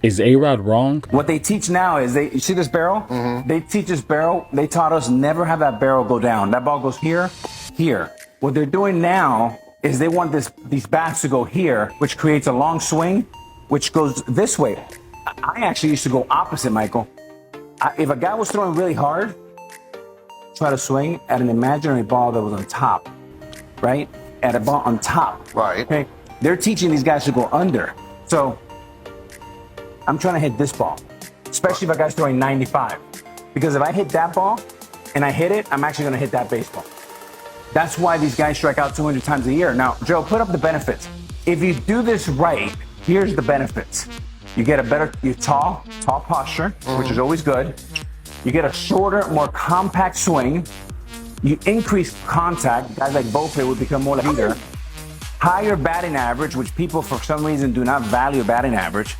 Is A-Rod wrong? What they teach now is you see this barrel? They teach this barrel. They taught us never have that barrel go down. That ball goes here, here. What they're doing now is they want these bats to go here, which creates a long swing, which goes this way. I actually used to go opposite, Michael. If a guy was throwing really hard, try to swing at an imaginary ball that was on top, right? At a ball on top. Right. Okay. They're teaching these guys to go under. So I'm trying to hit this ball, especially if a guy's throwing 95. Because if I hit that ball and I hit it, I'm actually going to hit that baseball. That's why these guys strike out 200 times a year. Now, Joe, put up the benefits. If you do this right, here's the benefits. You get you're tall posture, which is always good. You get a shorter, more compact swing. You increase contact. Guys like Volpe would become more like leader. Higher batting average, which people for some reason do not value batting average.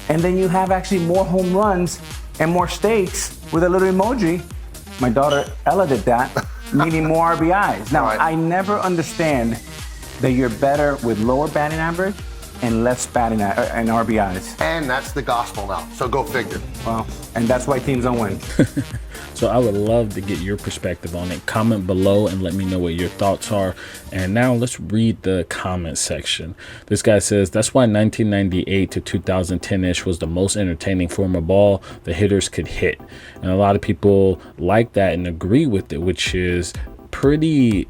And then you have actually more home runs and more stakes with a little emoji. My daughter Ella did that, meaning more RBIs. Now, I never understand that you're better with lower batting average and less batting and RBIs. And that's the gospel now, so go figure. Well, and that's why teams don't win. So I would love to get your perspective on it. Comment below and let me know what your thoughts are. And now let's read the comment section. This guy says, that's why 1998 to 2010-ish was the most entertaining form of ball the hitters could hit. And a lot of people like that and agree with it, which is pretty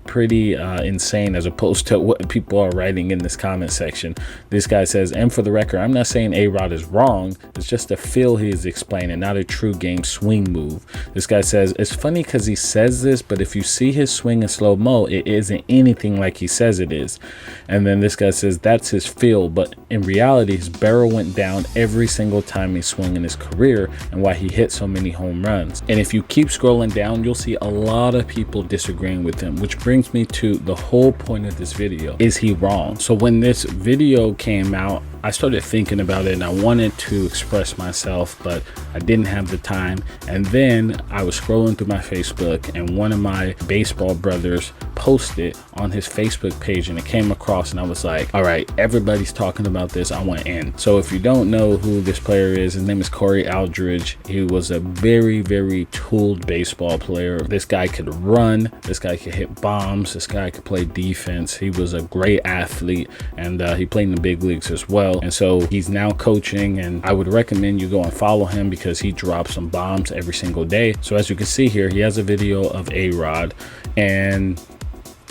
insane as opposed to what people are writing in this comment section. This guy says, and for the record, I'm not saying A-Rod is wrong. It's just a feel he is explaining, not a true game swing move. This guy says, it's funny because he says this, but if you see his swing in slow-mo, it isn't anything like he says it is. And then this guy says, that's his feel, but in reality, his barrel went down every single time he swung in his career and why he hit so many home runs. And if you keep scrolling down, you'll see a lot of people disagreeing with him, which brings me to the whole point of this video. Is he wrong? So when this video came out, I started thinking about it and I wanted to express myself, but I didn't have the time. And then I was scrolling through my Facebook and one of my baseball brothers posted on his Facebook page and it came across and I was like, all right, everybody's talking about this. I want in. So if you don't know who this player is, his name is Corey Aldridge. He was a very tooled baseball player. This guy could run. This guy could hit bombs. This guy could play defense. He was a great athlete and he played in the big leagues as well. And so he's now coaching and I would recommend you go and follow him because he drops some bombs every single day. So as you can see here, he has a video of A-Rod and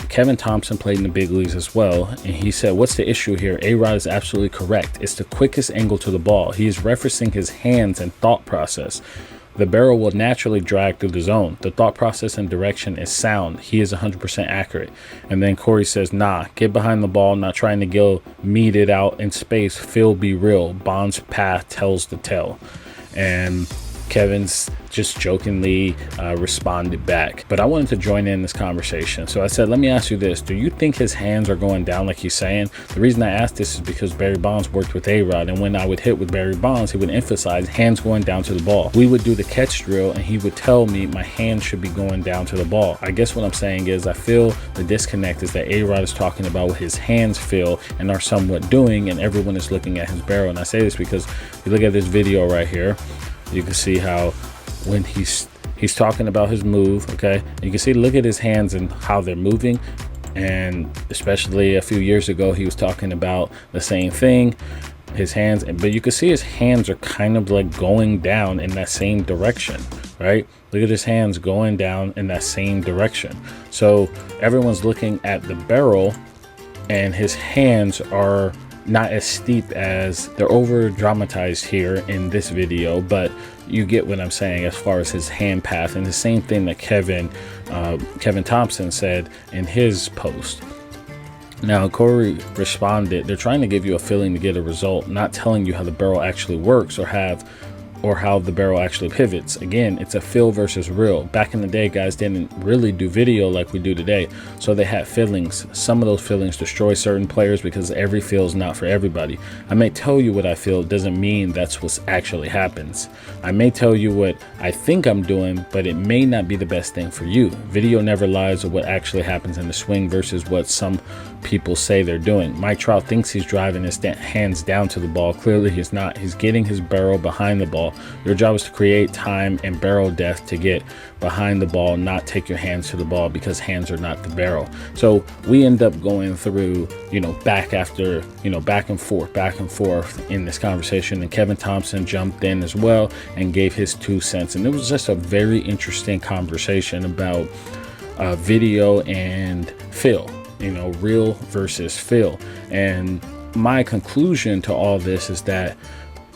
Kevin Thompson played in the big leagues as well. And he said, what's the issue here? A-Rod is absolutely correct. It's the quickest angle to the ball. He is referencing his hands and thought process. The barrel will naturally drag through the zone. The thought process and direction is sound. He is 100% accurate. And then Corey says, nah, get behind the ball, not trying to go meet it out in space. Feel, be real. Bond's path tells the tale. And Kevin's just jokingly responded back, but I wanted to join in this conversation. So I said, let me ask you this. Do you think his hands are going down like he's saying? The reason I asked this is because Barry Bonds worked with A-Rod, and when I would hit with Barry Bonds, he would emphasize hands going down to the ball. We would do the catch drill and he would tell me my hands should be going down to the ball. I guess what I'm saying is I feel the disconnect is that A-Rod is talking about what his hands feel and are somewhat doing, and everyone is looking at his barrel. And I say this because if you look at this video right here, you can see how when he's talking about his move, okay, you can see, look at his hands and how they're moving. And especially a few years ago, he was talking about the same thing, his hands, but you can see his hands are kind of like going down in that same direction, right? Look at his hands going down in that same direction. So everyone's looking at the barrel and his hands are not as steep as they're over dramatized here in this video, but you get what I'm saying as far as his hand path. And the same thing that Kevin Thompson said in his post. Now Corey responded, they're trying to give you a feeling to get a result, not telling you how the barrel actually works or how the barrel actually pivots. Again, it's a feel versus real. Back in the day, guys didn't really do video like we do today, so they had feelings. Some of those feelings destroy certain players because every feel is not for everybody. I may tell you what I feel, doesn't mean that's what actually happens. I may tell you what I think I'm doing, but it may not be the best thing for you. Video never lies of what actually happens in the swing versus what some people say they're doing. Mike Trout thinks he's driving his hands down to the ball. Clearly he's not. He's getting his barrel behind the ball. Your job is to create time and barrel depth to get behind the ball, not take your hands to the ball, because hands are not the barrel. So we end up going through, back and forth in this conversation. And Kevin Thompson jumped in as well and gave his 2 cents. And it was just a very interesting conversation about video and feel, real versus feel. And my conclusion to all this is that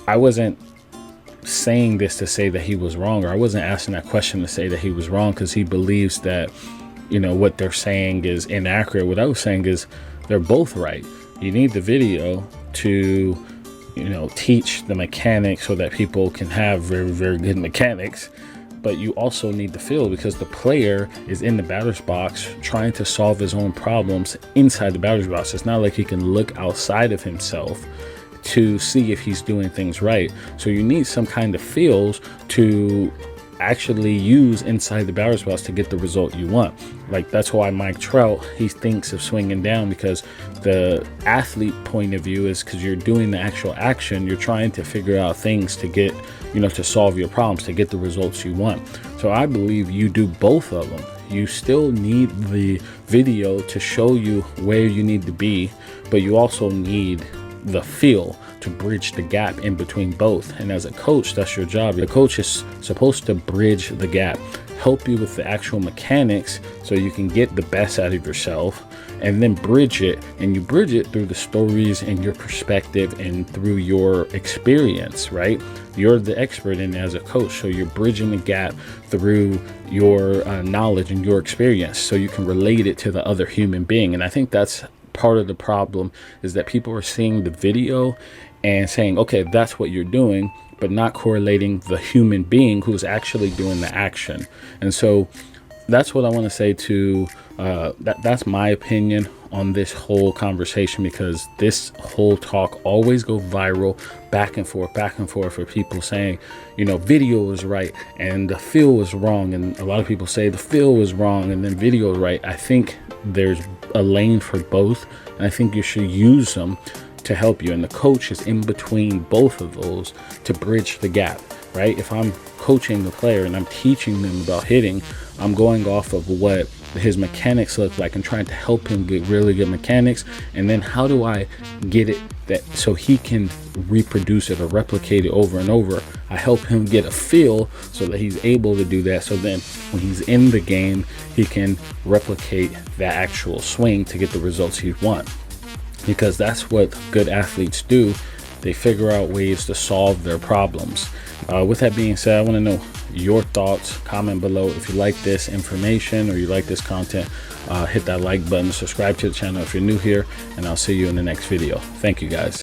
I wasn't saying this to say that he was wrong, or I wasn't asking that question to say that he was wrong because he believes that, what they're saying is inaccurate. What I was saying is they're both right. You need the video to, teach the mechanics so that people can have very, very good mechanics. But you also need the feel, because the player is in the batter's box trying to solve his own problems inside the batter's box. It's not like he can look outside of himself to see if he's doing things right. So you need some kind of feels to actually use inside the batter's box to get the result you want. Like, that's why Mike Trout, he thinks of swinging down, because the athlete point of view is because you're doing the actual action. You're trying to figure out things to get, to solve your problems, to get the results you want. So I believe you do both of them. You still need the video to show you where you need to be, but you also need the feel to bridge the gap in between both. And as a coach, that's your job. The coach is supposed to bridge the gap, help you with the actual mechanics so you can get the best out of yourself, and then bridge it. And you bridge it through the stories and your perspective and through your experience, right? You're the expert in it as a coach, so you're bridging the gap through your knowledge and your experience so you can relate it to the other human being. And I think that's part of the problem, is that people are seeing the video and saying, okay, that's what you're doing, but not correlating the human being who's actually doing the action. And so that's what I want to say to that's my opinion on this whole conversation, because this whole talk always go viral, back and forth for people saying, video is right and the feel was wrong. And a lot of people say the feel was wrong and then video is right. I think there's a lane for both, and I think you should use them to help you. And the coach is in between both of those to bridge the gap, right? If I'm coaching the player and I'm teaching them about hitting, I'm going off of what his mechanics look like and trying to help him get really good mechanics. And then how do I get it that so he can reproduce it or replicate it over and over? I help him get a feel so that he's able to do that. So then when he's in the game, he can replicate that actual swing to get the results he wants. Because that's what good athletes do. They figure out ways to solve their problems. With that being said, I want to know your thoughts. Comment below if you like this information or you like this content. Hit that like button, subscribe to the channel if you're new here, and I'll see you in the next video. Thank you, guys.